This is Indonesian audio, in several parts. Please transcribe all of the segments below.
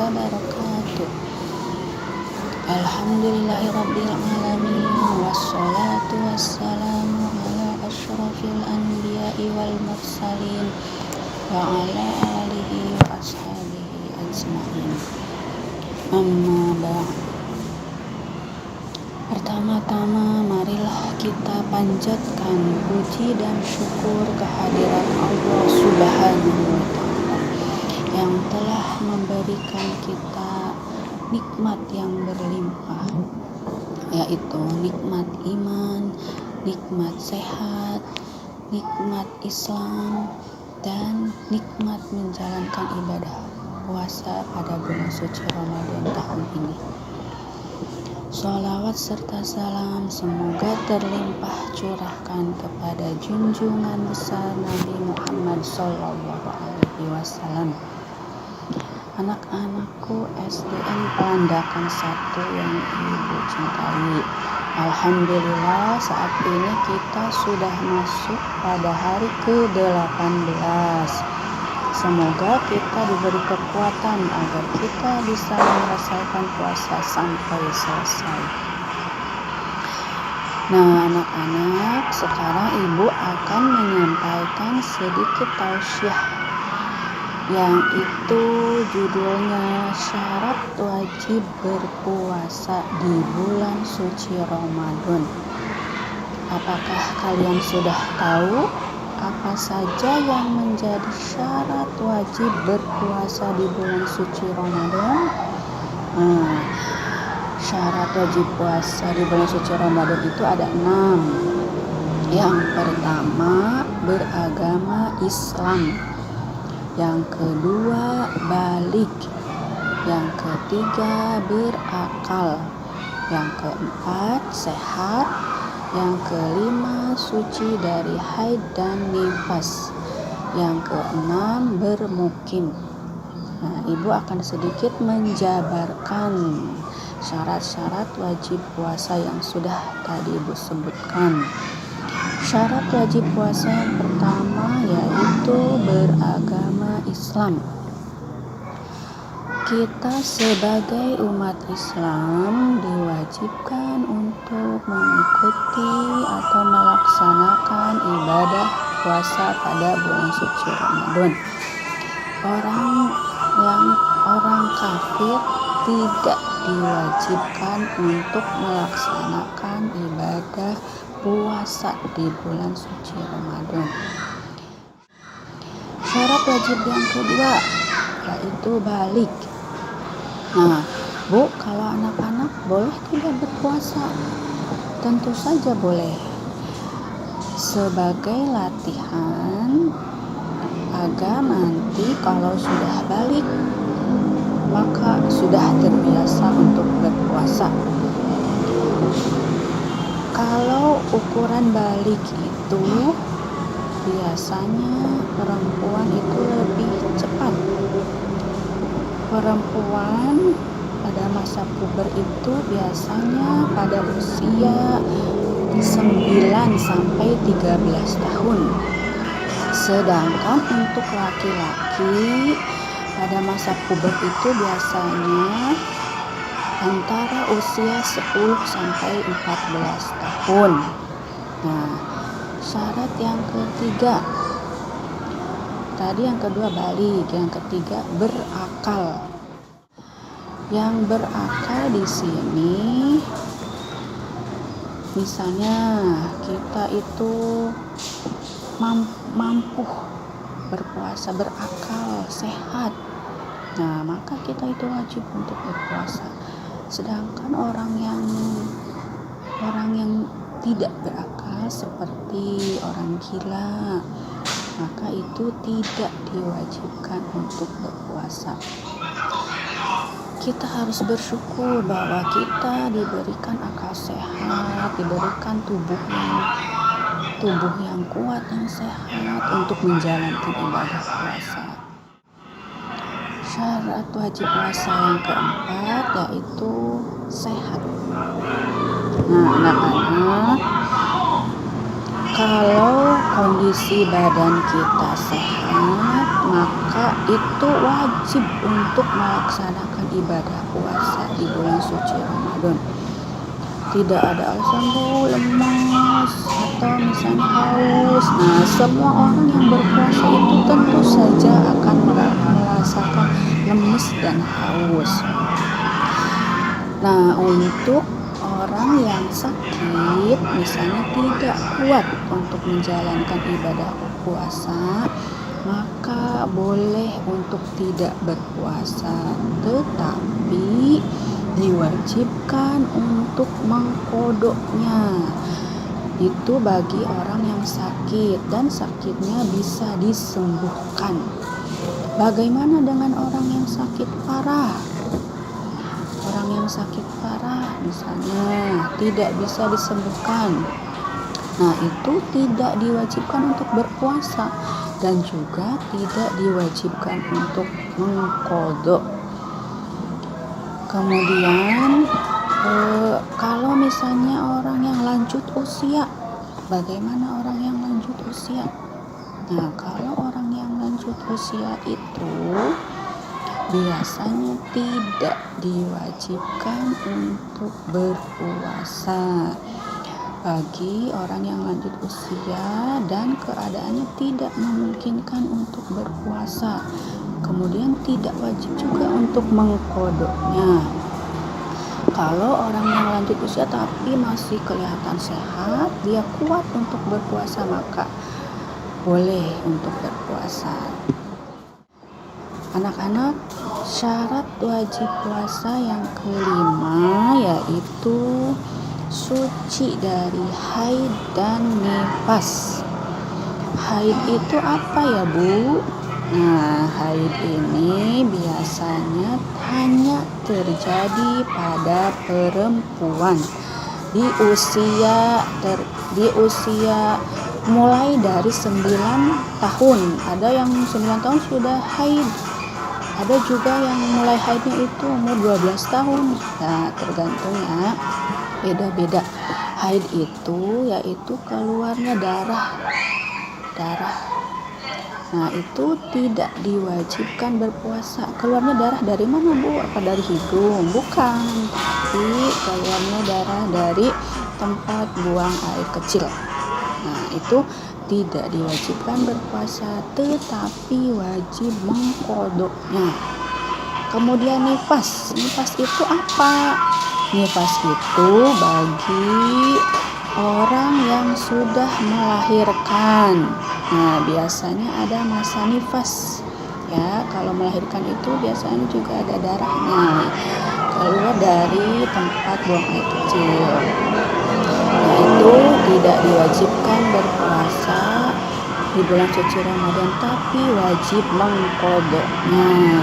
wabarakatuh. Alhamdulillahirabbil alamin, wassalatu wassalamu ala asyrafil anbiya'i wal mursalin wa ala alihi wa ashabihi ajma'in. Amma ba'd. Pertama-tama marilah kita panjatkan puji dan syukur kehadirat Allah Subhanahu wa Ta'ala yang telah memberikan kita nikmat yang berlimpah, yaitu nikmat iman, nikmat sehat, nikmat Islam, dan nikmat menjalankan ibadah puasa pada bulan suci Ramadan tahun ini. Sholawat serta salam semoga terlimpah curahkan kepada junjungan besar Nabi Muhammad Sallallahu Alaihi Wasallam. Anak-anakku SDN Pelandakan 1 yang ibu cintai, alhamdulillah saat ini kita sudah masuk pada hari ke-18. Semoga kita diberi kekuatan agar kita bisa menyelesaikan puasa sampai selesai. Nah, anak-anak, sekarang ibu akan menyampaikan sedikit tausiah, yang itu judulnya syarat wajib berpuasa di bulan suci Ramadan. Apakah kalian sudah tahu apa saja yang menjadi syarat wajib berpuasa di bulan suci Ramadan? Syarat wajib puasa di bulan suci Ramadan itu ada 6. Yang pertama, beragama Islam. Yang kedua, balik. Yang ketiga, berakal. Yang keempat, sehat. Yang kelima, suci dari haid dan nifas. Yang keenam, bermukim. Nah, ibu akan sedikit menjabarkan syarat-syarat wajib puasa yang sudah tadi ibu sebutkan. Syarat wajib puasa yang pertama yaitu beragama Islam. Kita sebagai umat Islam diwajibkan untuk mengikuti atau melaksanakan ibadah puasa pada bulan suci Ramadan. Orang kafir tidak diwajibkan untuk melaksanakan ibadah puasa di bulan suci Ramadan. Syarat wajib yang kedua yaitu balik. Nah, Bu, kalau anak-anak boleh tidak berpuasa? Tentu saja boleh. Sebagai latihan agar nanti kalau sudah balik maka sudah terbiasa untuk berpuasa. Kalau ukuran balik itu biasanya perempuan itu lebih cepat. Perempuan pada masa puber itu biasanya pada usia 9 sampai 13 tahun. Sedangkan untuk laki-laki pada masa puber itu biasanya antara usia 10 sampai 14 tahun. Nah, syarat yang ketiga, tadi yang kedua balik, yang ketiga berakal. Yang berakal di sini misalnya kita itu mampu berpuasa, berakal, sehat. Nah, maka kita itu wajib untuk berpuasa. Sedangkan orang yang tidak berakal seperti orang gila, maka itu tidak diwajibkan untuk berpuasa. Kita harus bersyukur bahwa kita diberikan akal sehat, diberikan tubuh yang kuat, yang sehat untuk menjalankan ibadah puasa. Syarat wajib puasa yang keempat yaitu sehat. Nah, anak-anak, Kalau kondisi badan kita sehat, maka itu wajib untuk melaksanakan ibadah puasa di bulan suci Ramadan. Tidak ada alasan lemas atau misalnya haus. Nah, semua orang yang berpuasa itu tentu saja akan merasakan lemes dan haus. Nah, untuk orang yang sakit misalnya tidak kuat untuk menjalankan ibadah puasa, maka boleh untuk tidak berpuasa, tetapi diwajibkan untuk mengkodoknya. Itu bagi orang yang sakit dan sakitnya bisa disembuhkan. Bagaimana dengan orang yang sakit parah? Orang yang sakit parah misalnya tidak bisa disembuhkan. Nah, itu tidak diwajibkan untuk berpuasa dan juga tidak diwajibkan untuk mengqadha. Kemudian kalau misalnya orang yang lanjut usia, bagaimana orang yang lanjut usia? Nah, kalau orang yang lanjut usia itu biasanya tidak diwajibkan untuk berpuasa. Bagi orang yang lanjut usia dan keadaannya tidak memungkinkan untuk berpuasa, kemudian tidak wajib juga untuk mengqadhanya. Kalau orang yang lanjut usia tapi masih kelihatan sehat, dia kuat untuk berpuasa, maka boleh untuk berpuasa. Anak-anak, syarat wajib puasa yang kelima yaitu suci dari haid dan nifas. Haid itu apa ya, Bu? Nah, haid ini biasanya hanya terjadi pada perempuan di usia mulai dari 9 tahun. Ada yang 9 tahun sudah haid. Ada juga yang mulai haidnya itu umur 12 tahun. Nah, tergantung ya. Beda-beda. Haid itu yaitu keluarnya darah. Nah, itu tidak diwajibkan berpuasa. Keluarnya darah dari mana, Bu? Apa dari hidung? Bukan. Tapi keluarnya darah dari tempat buang air kecil. Nah, itu tidak diwajibkan berpuasa, tetapi wajib mengqadhanya. Kemudian nifas. Nifas itu apa? Nifas itu bagi orang yang sudah melahirkan. Nah, biasanya ada masa nifas. Ya, kalau melahirkan itu biasanya juga ada darahnya keluar dari tempat buang air kecil. Nah, itu tidak diwajibkan berpuasa di bulan suci Ramadan, tapi wajib mengqadhanya.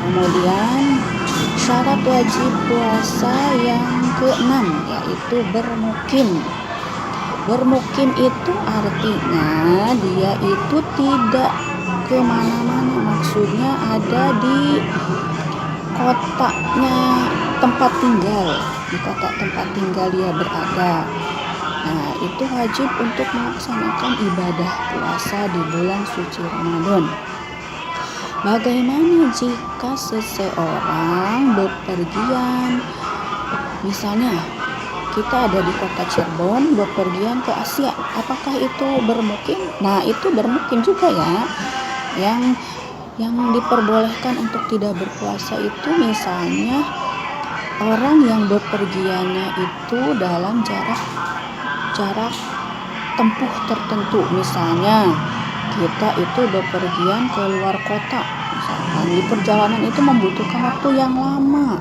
Kemudian syarat wajib puasa yang ke-6 yaitu bermukim. Bermukim itu artinya dia itu tidak kemana-mana, maksudnya ada di kotanya tempat tinggal, di kota tempat tinggal dia berada. Nah, itu wajib untuk melaksanakan ibadah puasa di bulan suci Ramadan. Bagaimana jika seseorang bepergian, misalnya kita ada di kota Cirebon bepergian ke Asia, apakah itu bermukim? Nah, itu bermukim juga ya. Yang diperbolehkan untuk tidak berpuasa itu misalnya orang yang bepergiannya itu dalam jarak tempuh tertentu. Misalnya kita itu bepergian ke luar kota, misalkan di perjalanan itu membutuhkan waktu yang lama.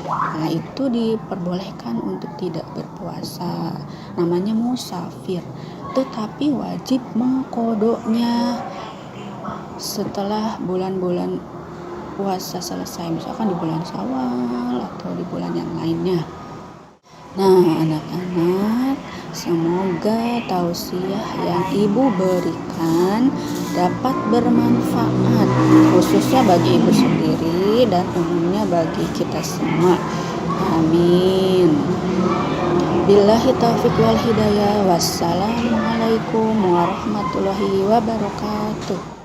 Nah, itu diperbolehkan untuk tidak berpuasa, namanya musafir, tetapi wajib mengqadhanya setelah bulan-bulan puasa selesai, misalkan di bulan Syawal atau di bulan yang lainnya. Nah, anak-anak, semoga tausiah yang Ibu berikan dapat bermanfaat, khususnya bagi Ibu sendiri dan umumnya bagi kita semua. Amin. Billahi taufiq wal hidayah. Wassalamualaikum warahmatullahi wabarakatuh.